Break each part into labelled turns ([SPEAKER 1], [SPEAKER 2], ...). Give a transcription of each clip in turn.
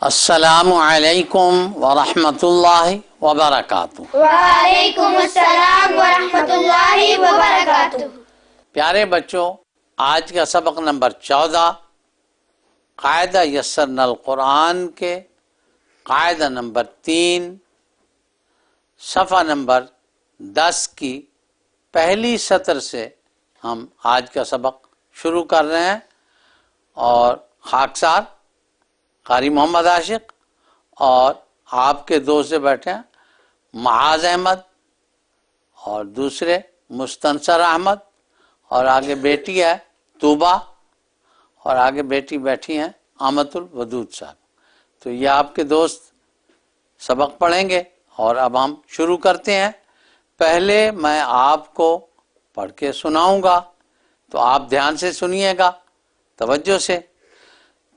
[SPEAKER 1] السلام علیکم ورحمۃ اللہ وبرکاتہ۔
[SPEAKER 2] وعلیکم السلام ورحمۃ اللہ وبرکاتہ۔
[SPEAKER 1] پیارے بچوں، آج کا سبق نمبر 14 قاعدہ یسرنا القرآن کے قاعدہ نمبر 3 صفحہ نمبر 10 کی پہلی سطر سے ہم آج کا سبق شروع کر رہے ہیں، اور خاکسار قاری محمد عاشق اور آپ کے دوست سے بیٹھے ہیں معاذ احمد، اور دوسرے مستنصر احمد، اور آگے بیٹی ہے طوبہ، اور آگے بیٹی بیٹھی ہیں آمت الودود صاحب۔ تو یہ آپ کے دوست سبق پڑھیں گے، اور اب ہم شروع کرتے ہیں۔ پہلے میں آپ کو پڑھ کے سناؤں گا، تو آپ دھیان سے سنیے گا، توجہ سے۔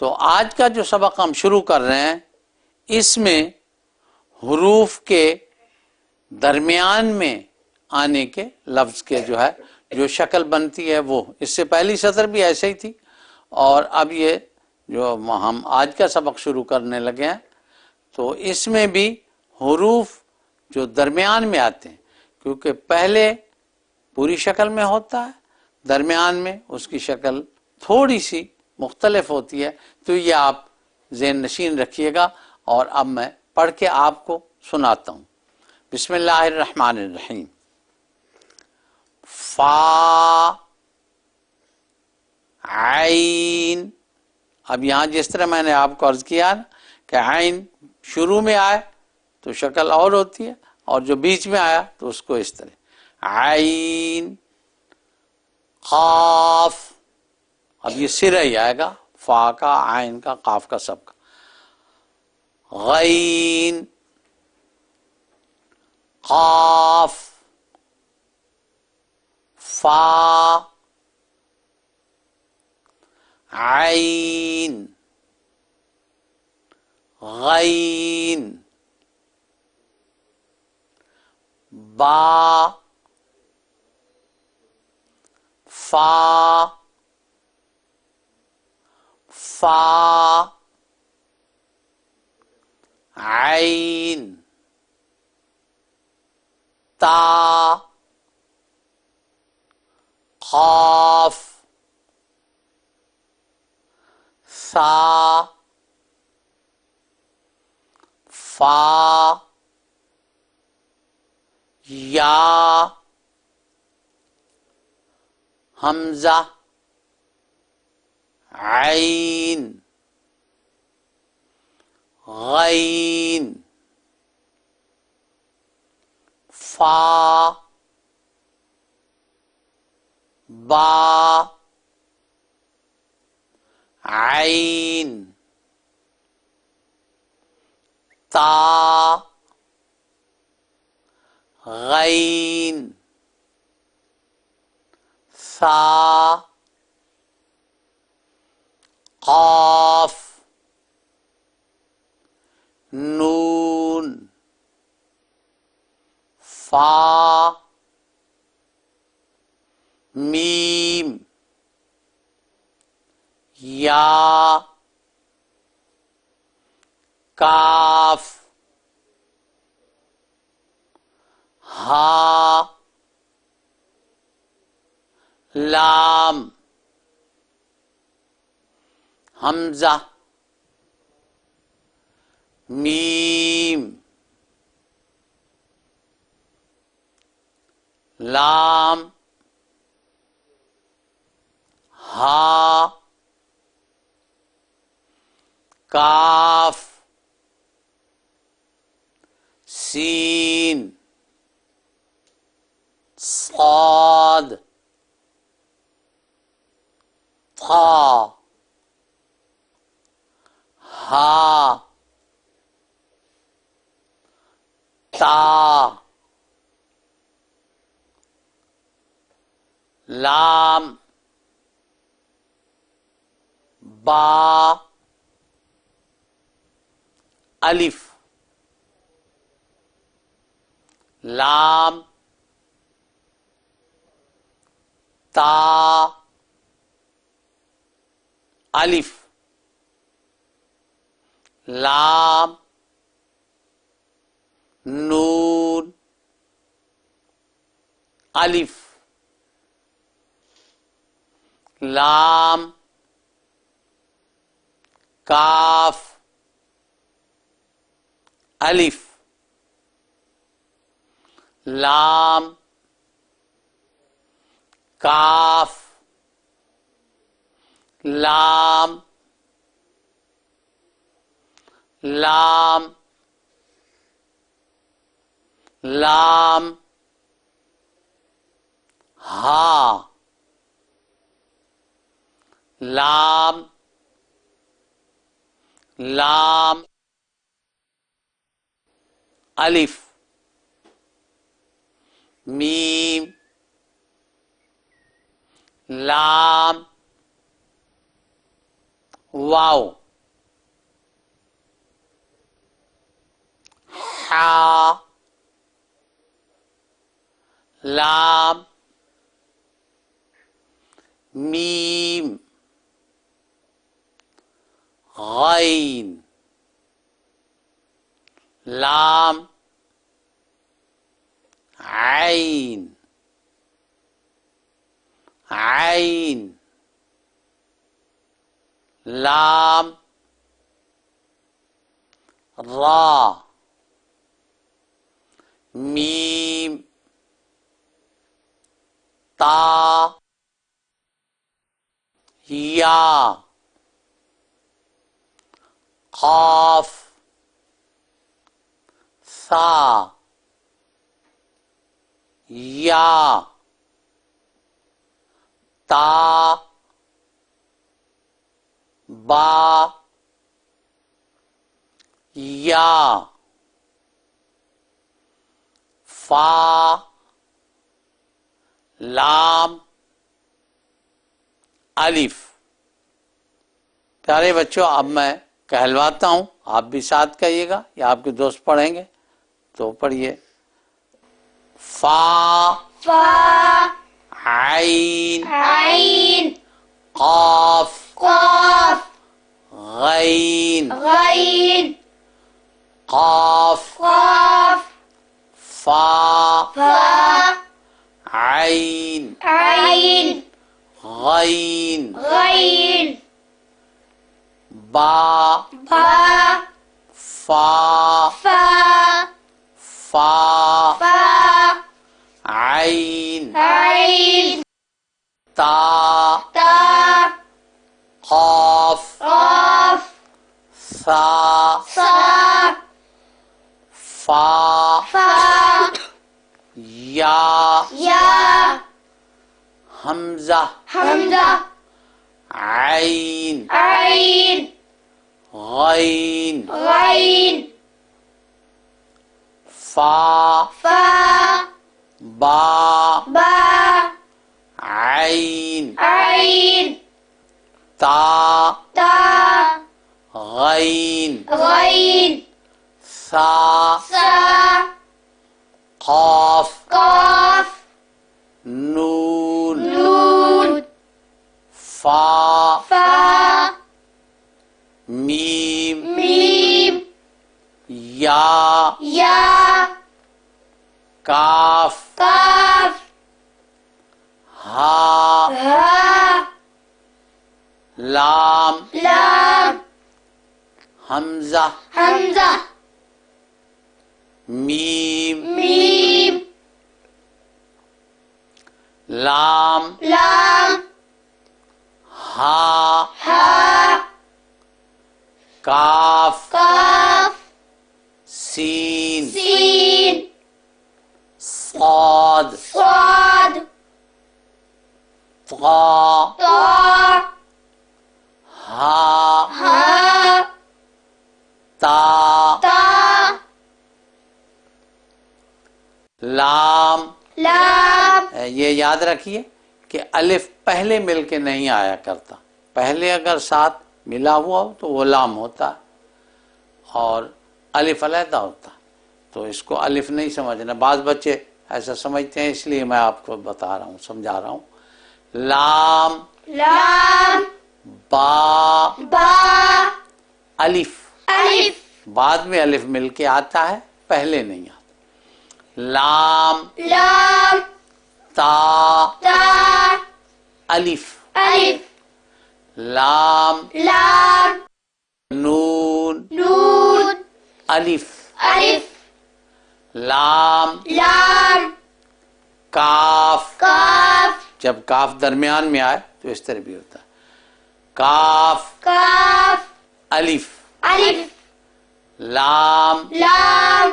[SPEAKER 1] تو آج کا جو سبق ہم شروع کر رہے ہیں، اس میں حروف کے درمیان میں آنے کے لفظ کے جو شکل بنتی ہے وہ، اس سے پہلی سطر بھی ایسے ہی تھی، اور اب یہ جو ہم آج کا سبق شروع کرنے لگے ہیں تو اس میں بھی حروف جو درمیان میں آتے ہیں، کیونکہ پہلے پوری شکل میں ہوتا ہے، درمیان میں اس کی شکل تھوڑی سی مختلف ہوتی ہے، تو یہ آپ ذہن نشین رکھیے گا۔ اور اب میں پڑھ کے آپ کو سناتا ہوں۔ بسم اللہ الرحمن الرحیم۔ فا عین۔ اب یہاں جس طرح میں نے آپ کو عرض کیا کہ عین شروع میں آئے تو شکل اور ہوتی ہے، اور جو بیچ میں آیا تو اس کو اس طرح عین قاف۔ اب یہ سرا ہی آئے گا، فا کا، عین کا، قاف کا، سب کا۔ غین قاف فا عین غین با فا فا عین تا قاف ثا فا یا حمزہ عین غین فا با عین تا غین ثا قاف نون فا میم یا کاف ہا لام حمزہ میم لام ہا کاف سین صاد طا ہا تا لام با الف لام تا الف لام نون الف لام کاف الف لام کاف لام لام لام ہا لام لام الف میم لام واو حا لام میم غین لام عین عین لام را میم تا یا قاف ثا یا تا با یا فا لام الف۔ پیارے بچوں، اب میں کہلواتا ہوں، آپ بھی ساتھ کہیے گا یا آپ کے دوست پڑھیں گے تو پڑھیے۔ فا
[SPEAKER 2] فا
[SPEAKER 1] عین
[SPEAKER 2] عین
[SPEAKER 1] قاف
[SPEAKER 2] قاف
[SPEAKER 1] غین
[SPEAKER 2] غین
[SPEAKER 1] قاف
[SPEAKER 2] قاف
[SPEAKER 1] فا
[SPEAKER 2] فا
[SPEAKER 1] عین
[SPEAKER 2] عین
[SPEAKER 1] غین
[SPEAKER 2] غین
[SPEAKER 1] با
[SPEAKER 2] با
[SPEAKER 1] فا
[SPEAKER 2] فا
[SPEAKER 1] فا
[SPEAKER 2] فا
[SPEAKER 1] عین
[SPEAKER 2] عین
[SPEAKER 1] تا
[SPEAKER 2] تا
[SPEAKER 1] قاف
[SPEAKER 2] قاف
[SPEAKER 1] ثا
[SPEAKER 2] صا
[SPEAKER 1] فا
[SPEAKER 2] فا
[SPEAKER 1] یا
[SPEAKER 2] یا
[SPEAKER 1] حمزہ
[SPEAKER 2] حمزہ
[SPEAKER 1] عین
[SPEAKER 2] عین
[SPEAKER 1] غین
[SPEAKER 2] غین
[SPEAKER 1] فا
[SPEAKER 2] فا
[SPEAKER 1] با
[SPEAKER 2] با
[SPEAKER 1] عین
[SPEAKER 2] عین
[SPEAKER 1] تا
[SPEAKER 2] تا
[SPEAKER 1] غین
[SPEAKER 2] غین
[SPEAKER 1] ثا
[SPEAKER 2] صا
[SPEAKER 1] قاف
[SPEAKER 2] قاف
[SPEAKER 1] نون
[SPEAKER 2] نون
[SPEAKER 1] فا
[SPEAKER 2] فا
[SPEAKER 1] میم
[SPEAKER 2] میم
[SPEAKER 1] یا
[SPEAKER 2] یا
[SPEAKER 1] کاف
[SPEAKER 2] کاف
[SPEAKER 1] ہا
[SPEAKER 2] ہا
[SPEAKER 1] لام
[SPEAKER 2] لام
[SPEAKER 1] حمزہ
[SPEAKER 2] حمزہ
[SPEAKER 1] میم
[SPEAKER 2] میم
[SPEAKER 1] لام
[SPEAKER 2] لام
[SPEAKER 1] ہا
[SPEAKER 2] ہا
[SPEAKER 1] کاف
[SPEAKER 2] کاف
[SPEAKER 1] سین
[SPEAKER 2] سین
[SPEAKER 1] صاد
[SPEAKER 2] صاد
[SPEAKER 1] طا
[SPEAKER 2] طا
[SPEAKER 1] ہا
[SPEAKER 2] ہا
[SPEAKER 1] تا
[SPEAKER 2] تا
[SPEAKER 1] لام۔
[SPEAKER 2] لام
[SPEAKER 1] یہ یاد رکھیے کہ الف پہلے مل کے نہیں آیا کرتا، پہلے اگر ساتھ ملا ہوا ہو تو وہ لام ہوتا ہے اور الف علیحدہ ہوتا ہے، تو اس کو الف نہیں سمجھنا۔ بعض بچے ایسا سمجھتے ہیں، اس لیے میں آپ کو بتا رہا ہوں، سمجھا رہا ہوں۔ لام
[SPEAKER 2] لام
[SPEAKER 1] با
[SPEAKER 2] با
[SPEAKER 1] الف
[SPEAKER 2] الف
[SPEAKER 1] بعد میں الف مل کے آتا ہے، پہلے نہیں آتا. لام
[SPEAKER 2] لام
[SPEAKER 1] تا
[SPEAKER 2] تا
[SPEAKER 1] الف.
[SPEAKER 2] الف
[SPEAKER 1] لام
[SPEAKER 2] لام
[SPEAKER 1] نون
[SPEAKER 2] نون
[SPEAKER 1] الف.
[SPEAKER 2] الف
[SPEAKER 1] لام
[SPEAKER 2] لام
[SPEAKER 1] کاف.
[SPEAKER 2] کاف
[SPEAKER 1] جب کاف درمیان میں آئے تو اس طرح بھی ہوتا ہے. کاف
[SPEAKER 2] کاف
[SPEAKER 1] الف.
[SPEAKER 2] الف
[SPEAKER 1] لام
[SPEAKER 2] لام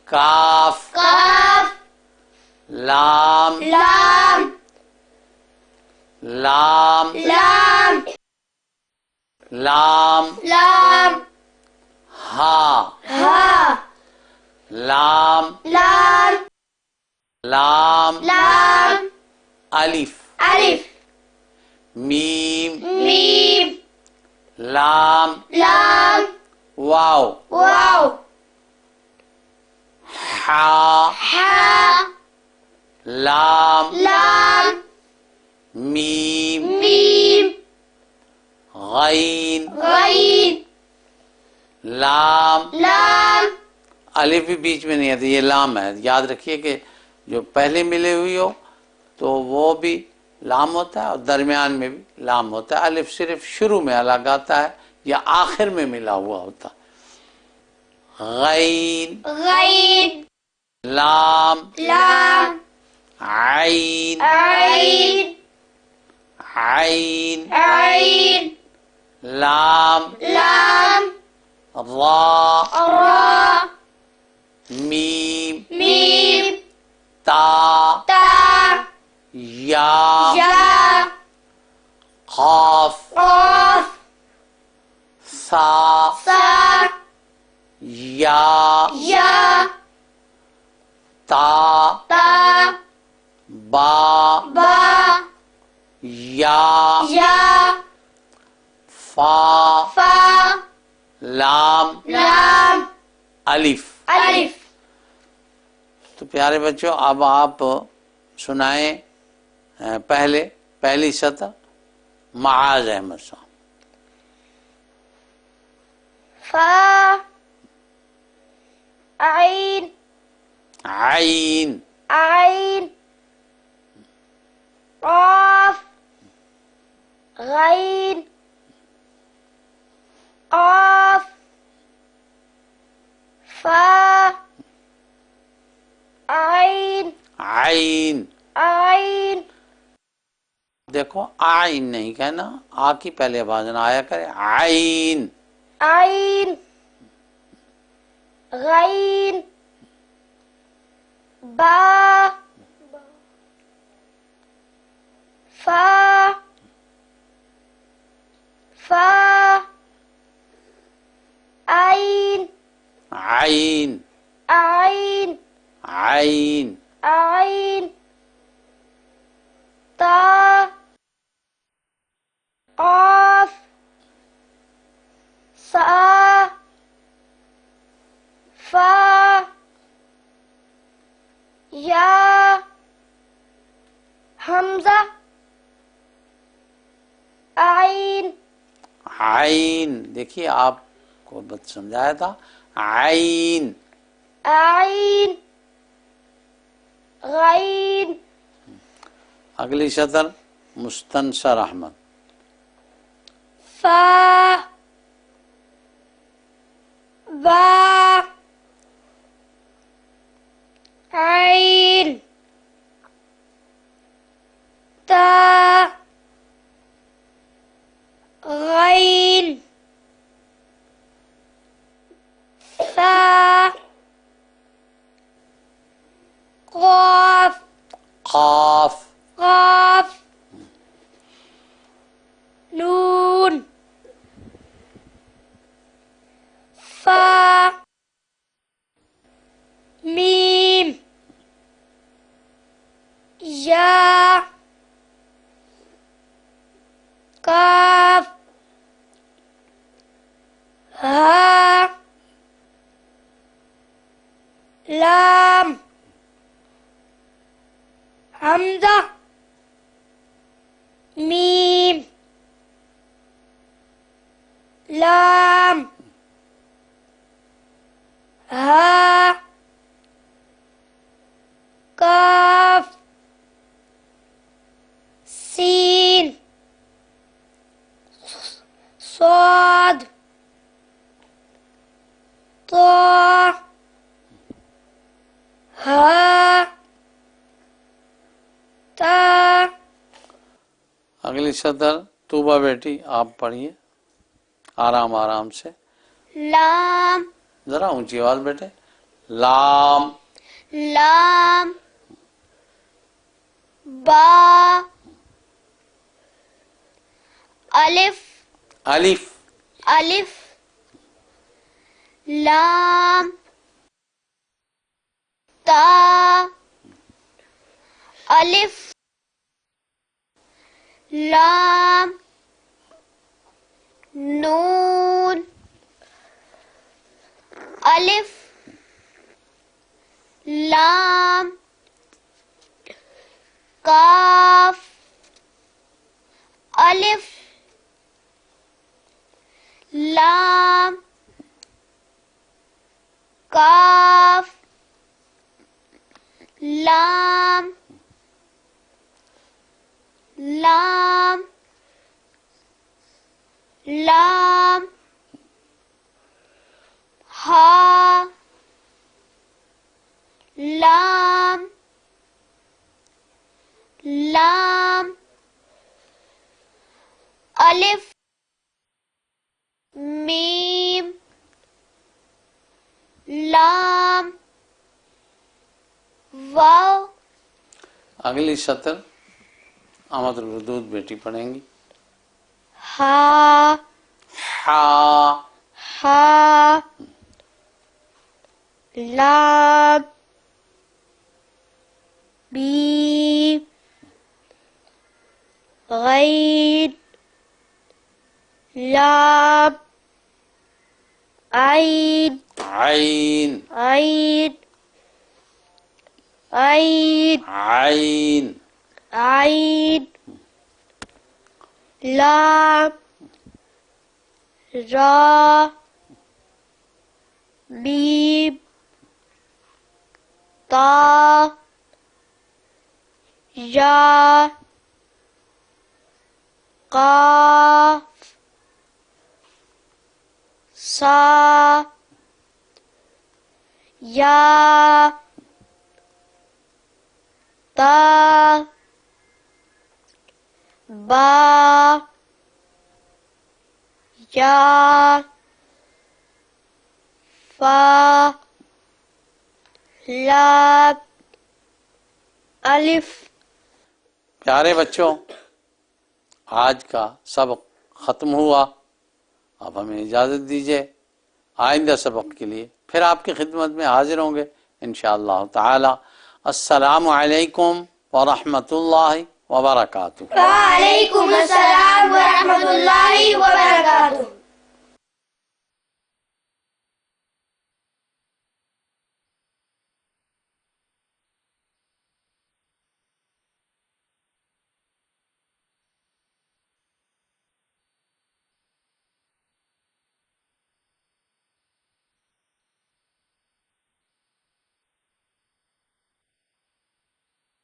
[SPEAKER 1] کاف.
[SPEAKER 2] کاف
[SPEAKER 1] لام
[SPEAKER 2] لام
[SPEAKER 1] لام
[SPEAKER 2] لام
[SPEAKER 1] لام
[SPEAKER 2] لام
[SPEAKER 1] ہا.
[SPEAKER 2] ہا
[SPEAKER 1] لام
[SPEAKER 2] لام
[SPEAKER 1] لام
[SPEAKER 2] لام
[SPEAKER 1] الف.
[SPEAKER 2] الف
[SPEAKER 1] میم
[SPEAKER 2] میم
[SPEAKER 1] لام
[SPEAKER 2] لام
[SPEAKER 1] واو.
[SPEAKER 2] واو
[SPEAKER 1] ہا
[SPEAKER 2] ہا
[SPEAKER 1] لام
[SPEAKER 2] لام
[SPEAKER 1] میم
[SPEAKER 2] میم
[SPEAKER 1] غین
[SPEAKER 2] غین
[SPEAKER 1] لام.
[SPEAKER 2] لام
[SPEAKER 1] الف بھی بیچ میں نہیں آتی، یہ لام ہے. یاد رکھیے کہ جو پہلے ملے ہوئی ہو تو وہ بھی لام ہوتا ہے اور درمیان میں بھی لام ہوتا ہے. الف صرف شروع میں الگ آتا ہے یا آخر میں ملا ہوا ہوتا. غین
[SPEAKER 2] غین
[SPEAKER 1] لام
[SPEAKER 2] لام
[SPEAKER 1] عین
[SPEAKER 2] عین
[SPEAKER 1] عین
[SPEAKER 2] عین
[SPEAKER 1] لام
[SPEAKER 2] لام
[SPEAKER 1] را
[SPEAKER 2] را
[SPEAKER 1] میم
[SPEAKER 2] میم
[SPEAKER 1] تا
[SPEAKER 2] تا
[SPEAKER 1] یا
[SPEAKER 2] یا
[SPEAKER 1] قاف
[SPEAKER 2] قاف
[SPEAKER 1] سا
[SPEAKER 2] سا
[SPEAKER 1] یا
[SPEAKER 2] یا
[SPEAKER 1] تا
[SPEAKER 2] تا
[SPEAKER 1] با
[SPEAKER 2] با
[SPEAKER 1] یا
[SPEAKER 2] یا
[SPEAKER 1] فا
[SPEAKER 2] فا
[SPEAKER 1] لام
[SPEAKER 2] لام
[SPEAKER 1] الف.
[SPEAKER 2] الف
[SPEAKER 1] تو پیارے بچوں اب آپ سنائیں پہلی سطر معاذ احمد صاحب.
[SPEAKER 2] فا عین
[SPEAKER 1] عین
[SPEAKER 2] عین قاف غین قاف فا عین
[SPEAKER 1] عین.
[SPEAKER 2] عین
[SPEAKER 1] دیکھو آئین نہیں کہنا، آ کی پہلے آواز نہ آیا کرے. عین
[SPEAKER 2] عین غین با فا فا عین
[SPEAKER 1] عین
[SPEAKER 2] عین
[SPEAKER 1] عین
[SPEAKER 2] عین تا قاف سا فا یا حمزہ عین
[SPEAKER 1] عین. دیکھیے آپ کو بات سمجھایا تھا. عین
[SPEAKER 2] عین غین
[SPEAKER 1] اگلی سطر مستنصر احمد.
[SPEAKER 2] فا با عین تا غین ثا قاف
[SPEAKER 1] قاف
[SPEAKER 2] قاف نون فا میم یا کاف ہا لام حمزہ میم لام
[SPEAKER 1] اگلی سطر طوبہ بیٹی آپ پڑھیے آرام آرام سے.
[SPEAKER 2] لام
[SPEAKER 1] ذرا اونچی آواز بیٹے. لام.
[SPEAKER 2] لام با الف
[SPEAKER 1] الف.
[SPEAKER 2] الف لام تا الف لام نون الف لام کاف الف لام کاف لام لام لام ہا لام لام الف میم لام واو.
[SPEAKER 1] اگلی سطر احمد الودود بیٹی پڑھیں گی.
[SPEAKER 2] ہا
[SPEAKER 1] ہا.
[SPEAKER 2] ہا لام میم غین لام عین
[SPEAKER 1] عین.
[SPEAKER 2] عین عین
[SPEAKER 1] عین.
[SPEAKER 2] عین لام را میم تا یا قاف صا یا تا با یا فا لام الف.
[SPEAKER 1] پیارے بچوں، آج کا سبق ختم ہوا. اب ہمیں اجازت دیجیے. آئندہ سبق کے لیے پھر آپ کی خدمت میں حاضر ہوں گے انشاءاللہ تعالی. السلام علیکم ورحمۃ اللہ وبرکاتہ.
[SPEAKER 2] وعلیکم السلام ورحمۃ اللہ وبرکاتہ.